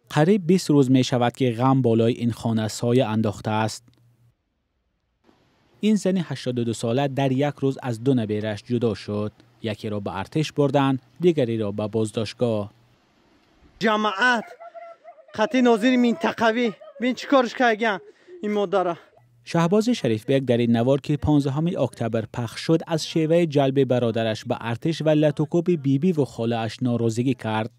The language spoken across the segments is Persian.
قریب 20 روز می شود که غم بالای این خانه سایه انداخته است. این زن 82 ساله در یک روز از دو نبیرش جدا شد. یکی را به ارتش بردن، دیگری را به بازداشتگاه. جماعت خطی ناظر منطقوی ببین چیکارش کردن این مادر. شهباز شریفبک در این نوار که 15 اکتبر پخش شد از شیوه جلب برادرش به ارتش و لطوکوب بیبی و خاله اش ناراضگی کرد.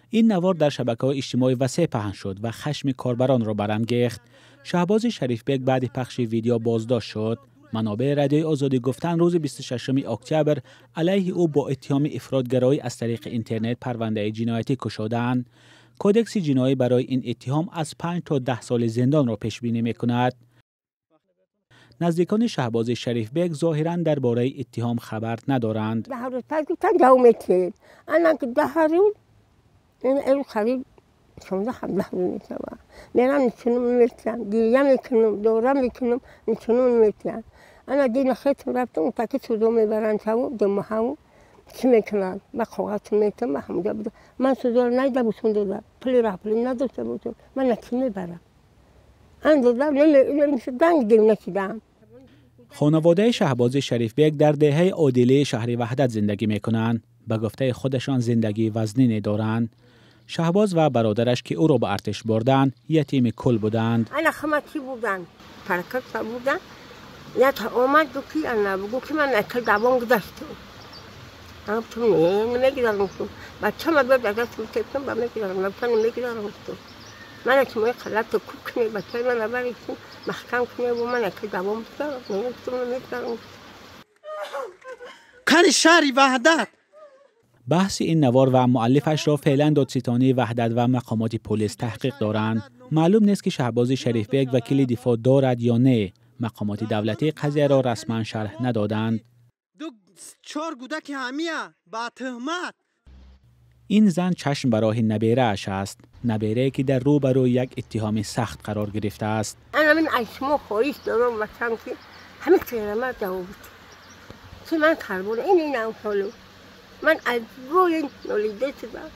این نوار در شبکه‌های اجتماعی وسیع پهن شد و خشم کاربران را برانگیخت. شهباز شریفبک بعد پخش ویدیو بازداشت شد. منابع رادیوی آزادی گفتند روز 26 اکتبر علیه او با اتهام افراطگرایی از طریق اینترنت پرونده جنایتی گشودند. کودکس جنایی برای این اتهام از 5 تا 10 سال زندان را پیش بینی می‌کند. نزدیکان شهباز شریفبک ظاهراً درباره اتهام خبر ندارند. این خرید 16 روز میشه میرم نشونم میتونم دیگه میکنم دورم میکنم نشونم میتونم انا دیگه خیلی رفتم تا که سودو میبرن تو دم هم چی میکنن با خواهد میتونم همونجا بود من سودو نیده بودم داده پلی را پلی نداشته بودم من نکی میبرم آن داده نمیشه دنگ دیم نکیدم. خانواده شهباز شریفبک در دهه عادله شهر وحدت زندگی میکنند. به گفته خودشان زندگی وزنی دارند. شهباز و برادرش که او را به ارتش بردند یتیم کل بودند. انا خماتی بودن پرکت بودن یا تا اومد دو کی انا بگو که من اکل دوام گذاشتم. اما تو نمیگیرم تو بچه ما بیاد اگر تو تکم با میگیرم بچه نمیگیرم تو من تو خلاص تو کنی بچه من نبریشم محکم کنی و من اکل دوام گذاشتم نمیگیرم. کار شهر وحدت. بحث این نوار و مؤلفش را فعلا دادستانی وحدت و مقامات پلیس تحقیق دارند. معلوم نیست که شهباز شریفبک وکیل دفاع دارد یا نه. مقامات دولتی قضیه را رسما شرح ندادند. 4 کودک همیه با تهمت. این زن چشم برای نبیره اش است. نبیره که در روبروی یک اتهام سخت قرار گرفته است. انا من اشمو خویش دارم مثلا که همه کلمات جواب چی من کاربون این اون من از روی نولیده شدم